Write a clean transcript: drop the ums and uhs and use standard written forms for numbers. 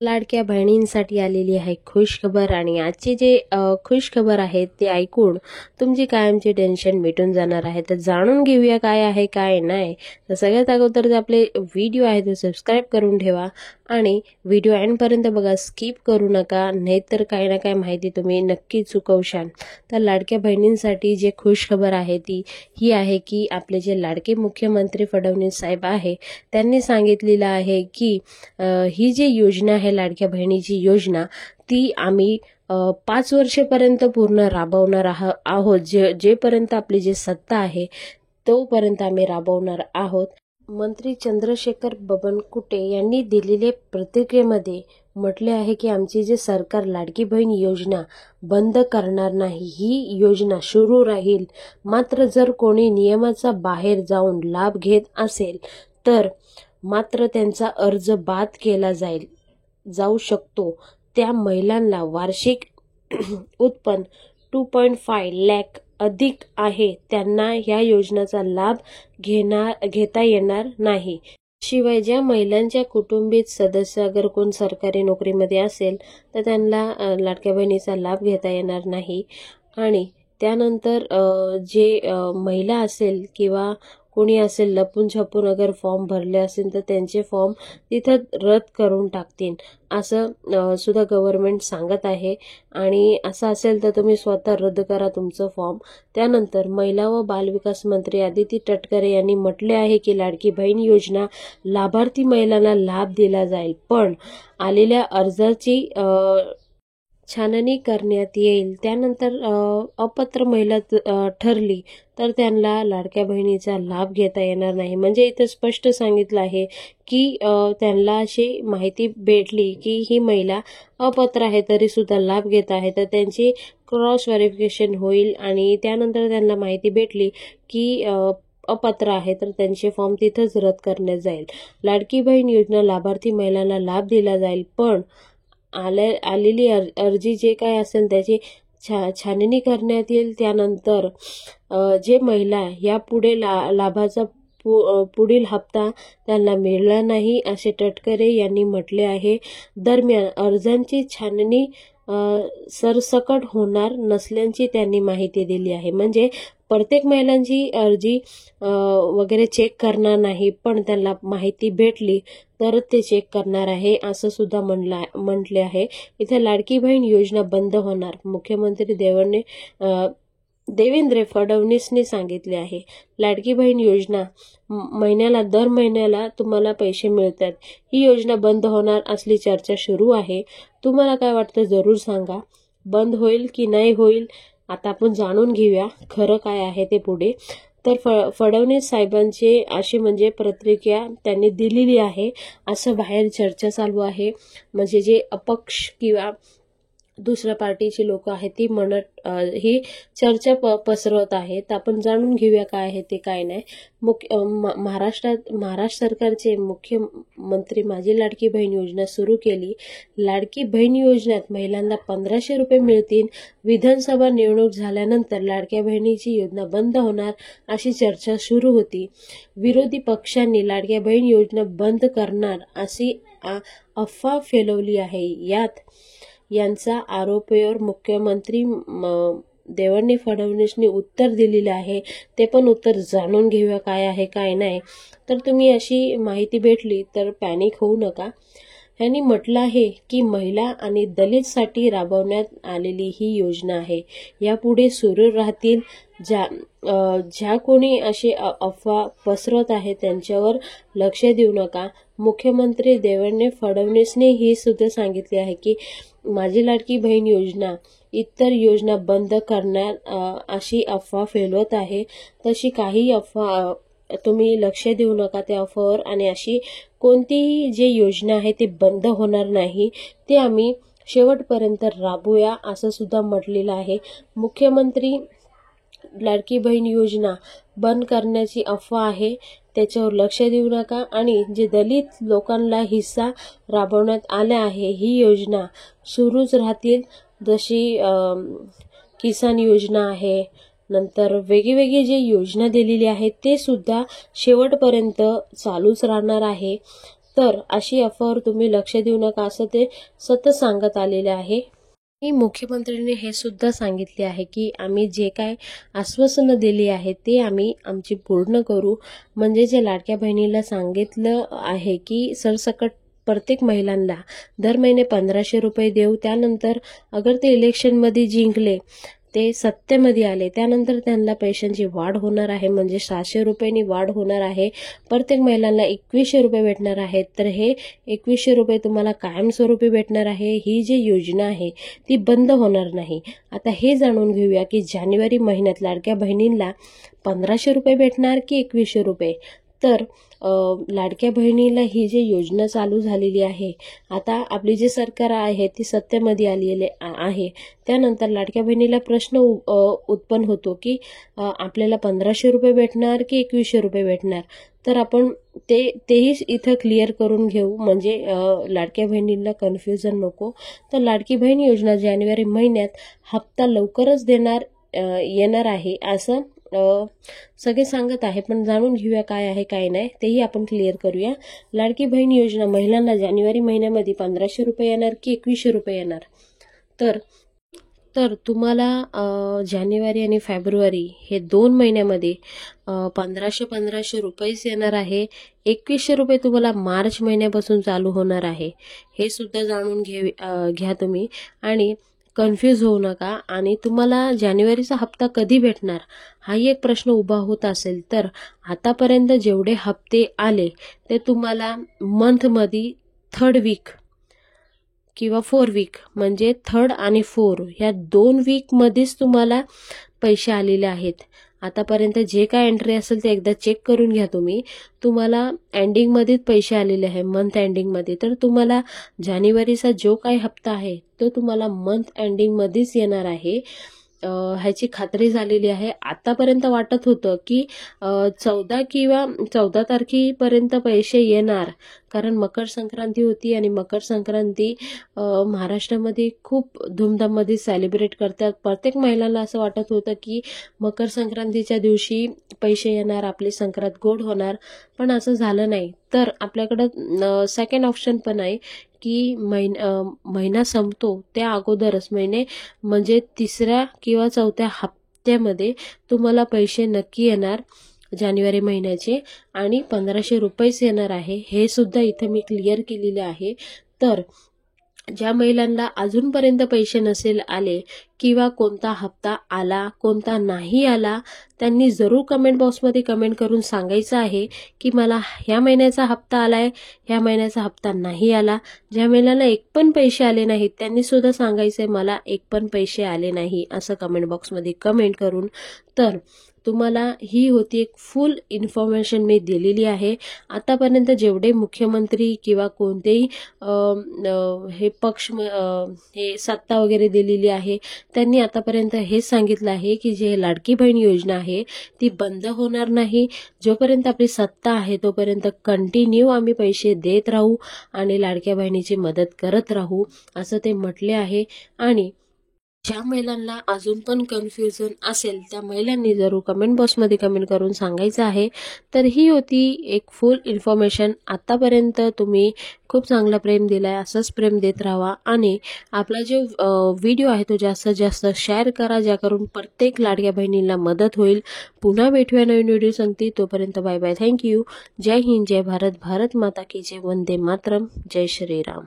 लाडक्या बहिणींसाठी आलेली आहे खुश खबर आणि आजची जे खुश खबर आहे ते ऐकून तुमची कायमची टेन्शन मिटून जाणार आहे। तर जाणून घेऊया काय आहे काय नाही। तर सगळ्यात अगोदर जे आपले व्हिडिओ आहे ते सबस्क्राइब करून ठेवा आणि व्हिडिओ एंडपर्यंत बघा, स्किप करू नका, नाहीतर काही ना काही माहिती तुम्ही नक्की चुकवशाल। तर लाडक्या बहिणींसाठी जे खुश खबर आहे ती ही आहे की आपले जे लाडके मुख्यमंत्री फडणवीस साहेब आहे त्यांनी सांगितलेलं आहे की ही जी योजना आहे लाडक्या बहिणीची योजना ती आम्ही 5 वर्षेपर्यंत पूर्ण राबवणार आहोत। जेपर्यंत आपली जी सत्ता आहे तोपर्यंत आम्ही राबवणार आहोत। मंत्री चंद्रशेखर बावनकुळे यांनी दिलेल्या प्रतिक्रियेमध्ये म्हटले आहे की आमची जे सरकार लाडकी बहीण योजना बंद करणार नाही, ही योजना सुरू राहील। मात्र जर कोणी नियमाचा बाहेर जाऊन लाभ घेत असेल तर मात्र त्यांचा अर्ज बाद केला जाऊ शकतो। त्या महिलांना वार्षिक उत्पन्न 2.5 लाख अधिक आहे त्यांना या योजनेचा लाभ घेता येणार नाही। शिवाय ज्या महिलांच्या कुटुंबित सदस्य अगर कोण सरकारी नोकरीमध्ये असेल तर त्यांना लाडक्या बहिणीचा लाभ घेता येणार नाही। आणि त्यानंतर जे महिला असेल किंवा कोणी असेल लपून छपून अगर फॉर्म भरले असेल तर त्यांचे फॉर्म तिथं रद्द करून टाकतील असं सुद्धा गव्हर्नमेंट सांगत आहे। आणि असं असेल तर तुम्ही स्वतः रद्द करा तुमचं फॉर्म। त्यानंतर महिला व बालविकास मंत्री आदिती तटकरे यांनी म्हटले आहे की लाडकी बहीण योजना लाभार्थी महिलांना लाभ दिला जाईल, पण आलेल्या अर्जाची छाननी करण्यात येईल। त्यानंतर अपात्र महिला ठरली तर त्यांना लाडक्या बहिणीचा लाभ घेता येणार नाही। म्हणजे इथे स्पष्ट सांगितलं आहे की त्यांना अशी माहिती भेटली की ही महिला अपात्र आहे तरी सुद्धा लाभ घेत आहे तर त्यांची क्रॉस व्हेरिफिकेशन होईल आणि त्यानंतर त्यांना माहिती भेटली की अपात्र आहे तर त्यांचे फॉर्म तिथंच रद्द करण्यात जाईल। लाडकी बहीण योजना लाभार्थी महिलांना लाभ दिला जाईल, पण आलेली अर्जी जे काय असेल त्याची छाननी करण्यात येईल। त्यानंतर जे महिला या पुढे लाभाचा पुढील हप्ता त्यांना मिळाला नाही असे तटकरे यांनी म्हटले आहे। दरम्यान अर्जांची छाननी सरसकट होणार नसल्याची त्यांनी माहिती दिली आहे। म्हणजे प्रत्येक महिलांची अर्जी वगैरे चेक करणार नाही, पण त्यांना माहिती भेटली तर ते चेक करणार आहे असं सुद्धा म्हटले आहे। इथे लाडकी बहीण योजना बंद होणार मुख्यमंत्री देवेंद्र फडणवीसने सांगितले आहे। लाडकी बहीण योजना दर महिन्याला तुम्हाला पैसे मिळतात, ही योजना बंद होणार असली चर्चा सुरू आहे। तुम्हाला काय वाटतं जरूर सांगा, बंद होईल की नाही होईल आता आपण जाणून घेऊया खरं काय आहे ते पुढे। तर फडणवीस साहेबांचे अशी म्हणजे प्रतिक्रिया त्यांनी दिलेली आहे असं बाहेर चर्चा चालू आहे। म्हणजे जे अपक्ष किंवा दुसऱ्या पार्टीची लोक आहेत ती म्हणत ही चर्चा पसरवत आहेत। आपण जाणून घेऊया काय आहे ते काय नाही। महाराष्ट्र सरकारचे मुख्यमंत्री माझी लाडकी बहीण योजना सुरू केली। लाडकी बहीण योजनेत महिलांना 1500 रुपये मिळतील। विधानसभा निवडणूक झाल्यानंतर लाडक्या बहिणीची योजना बंद होणार अशी चर्चा सुरू होती। विरोधी पक्षांनी लाडक्या बहीण योजना बंद करणार अशी अफवा फैलवली आहे। यांचा आरोपावर मुख्यमंत्री देवेंद्र फडणवीसने उत्तर दिलेले आहे। ते पण उत्तर जाणून घेऊया काय आहे काय नाही। तर तुम्ही अशी माहिती भेटली तर पॅनिक होऊ नका। यांनी म्हटलं आहे की महिला आणि दलितसाठी राबवण्यात आलेली ही योजना आहे, यापुढे सुरू राहतील। ज्या कोणी अशी अफवा पसरवत आहे त्यांच्यावर लक्ष देऊ नका। मुख्यमंत्री देवेंद्र फडणवीसने ही सुद्धा सांगितले आहे की माझी लाडकी बहीण योजना इतर योजना बंद करणार अशी अफवा फैलवत आहे। तशी काही अफवा तुम्ही लक्ष देऊ नका त्या अफवावर, आणि अशी कोणतीही जी योजना आहे ती बंद होणार नाही, ते आम्ही शेवटपर्यंत राबूया असं सुद्धा म्हटलेलं आहे। मुख्यमंत्री लाडकी बहीण योजना बंद करण्याची अफवा आहे त्याच्यावर लक्ष देऊ नका। आणि जे दलित लोकांना हिस्सा राबवण्यात आला आहे ही योजना सुरूच राहतील। जशी किसान योजना आहे, नंतर वेगवेगळी जी योजना दिलेली आहे ते सुद्धा शेवटपर्यंत चालूच राहणार आहे। तर अशी अफवावर तुम्ही लक्ष देऊ नका असं ते सतत सांगत आलेले आहे. मुख्यमंत्र्यांनी हे सुद्धा सांगितले आहे की आम्ही जे काय आश्वासनं दिली आहेत ते आम्ही आमची पूर्ण करू. म्हणजे जे लाडक्या बहिणीला सांगितलं आहे की सरसकट प्रत्येक महिलांना दर महिने 1500 रुपये देऊ. त्यानंतर अगर ते इलेक्शनमध्ये जिंकले, ते सत्तेमध्ये आले, त्यानंतर त्यांना पैशांची वाढ होणार आहे. म्हणजे 700 रुपयांनी वाढ होणार आहे. प्रत्येक महिलांना 2100 रुपये भेटणार आहेत. तर हे 2100 रुपये तुम्हाला कायमस्वरूपी भेटणार आहे. ही जी योजना आहे ती बंद होणार नाही. आता हे जाणून घेऊया की जानेवारी महिन्यात लाडक्या बहिणींना 1500 रुपये भेटणार की 2100 रुपये. तर लाडक्या बहिणीला ही जी योजना चालू झालेली आहे, आता आपली जी सरकार आहे ती सत्तेमध्ये आलेली आहे, त्यानंतर लाडक्या बहिणीला प्रश्न उत्पन्न होतो की आपल्याला 1500 रुपये भेटणार की 2100 रुपये भेटणार. तर आपण तेही इथं क्लिअर करून घेऊ, म्हणजे लाडक्या बहिणींना कन्फ्युजन नको. तर लाडकी बहीण योजना जानेवारी महिन्यात हप्ता लवकरच येणार आहे असं सगळे सांगत आहे. पण जाणून घेऊया काय आहे काय नाही तेही आपण क्लिअर करूया. लाडकी बहीण योजना महिलांना जानेवारी महिन्यामध्ये 1500 रुपये येणार की 2100 रुपये येणार. तर तुम्हाला जानेवारी आणि फेब्रुवारी हे 2 महिन्यामध्ये 1500 रुपयेच येणार आहे. 2100 रुपये तुम्हाला मार्च महिन्यापासून चालू होणार आहे. हे सुद्धा जाणून घ्या तुम्ही आणि कन्फ्यूज होऊ नका. आणि तुम्हाला जानेवारीचा हप्ता कधी भेटणार हाही एक प्रश्न उभा होत असेल तर आतापर्यंत जेवढे हप्ते आले ते तुम्हाला मंथमध्ये 3rd वीक किंवा 4 वीक, म्हणजे 3rd आणि 4 ह्या 2 वीकमध्येच तुम्हाला पैसे आलेले आहेत. आतापर्यंत जे काय एंट्री असेल ते एकदा चेक करून घ्या तुम्ही. तुम्हाला एंडिंगमध्येच पैसे आलेले आहे, मंथ एंडिंगमध्ये. तर तुम्हाला जानेवारीचा जो काही हप्ता आहे तो तुम्हाला मंथ एंडिंगमध्येच येणार आहे, ह्याची खात्री झालेली आहे. आतापर्यंत वाटत होतं की 14 तारखेपर्यंत पैसे येणार, कारण मकर संक्रांती होती आणि मकर संक्रांती महाराष्ट्रामध्ये खूप धूमधाममध्ये सेलिब्रेट करतात. प्रत्येक महिलांना असं वाटत होतं की मकर संक्रांतीच्या दिवशी पैसे येणार, आपली संक्रांत गोड होणार, पण असं झालं नाही. तर आपल्याकडं सेकंड ऑप्शन पण आहे की महिना संपतो त्या अगोदरच म्हणजे 3ऱ्या किंवा 4थ्या हप्त्यामध्ये तुम्हाला पैसे नक्की येणार जानेवारी महिन्याचे, आणि 1500 रुपयेच येणार आहे. हे सुद्धा इथं मी क्लिअर केलेले आहे. तर ज्या महिलांना अजूनपर्यंत पैसे नसेल आले किंवा कोणता हप्ता आला कोणता नाही आला, त्यांनी जरूर कमेंट बॉक्समध्ये कमेंट करून सांगायचं आहे की मला ह्या महिन्याचा हप्ता आलाय, ह्या महिन्याचा हप्ता नाही आला. ज्या महिलांना एक पण पैसे आले नाहीत त्यांनी सुद्धा सांगायचंय मला एक पण पैसे आले नाही असं कमेंट बॉक्समध्ये कमेंट करून. तर तुम्हाला ही होती एक फुल इन्फॉर्मेशन मी दिलेली आहे. आतापर्यंत जेवढे मुख्यमंत्री किंवा कोणतेही हे पक्ष हे सत्ता वगैरे दिलेली आहे त्यांनी आतापर्यंत हेच सांगितलं आहे की जे लाडकी बहीण योजना आहे ती बंद होणार नाही. जोपर्यंत आपली सत्ता आहे तोपर्यंत कंटिन्यू आम्ही पैसे देत राहू आणि लाडक्या बहिणीची मदत करत राहू असं ते म्हटले आहे. आणि ज्या महिलांना अजून पण कन्फ्युजन असेल त्या महिलांनी जरूर कमेंट बॉक्समध्ये कमेंट करून सांगायचं आहे. तर ही होती एक फुल इन्फॉर्मेशन. आतापर्यंत तुम्ही खूप चांगला प्रेम दिलाय, असंच प्रेम देत राहा आणि आपला जो व्हिडिओ आहे तो जास्तीत जास्त शेअर करा, ज्याकरून प्रत्येक लाडक्या बहिणींना मदत होईल. पुन्हा भेटूया नवीन व्हिडिओ सांगते, तोपर्यंत बाय बाय, थँक्यू. जय हिंद, जय भारत, भारत माता की जय, वंदे मातरम, जय श्रीराम.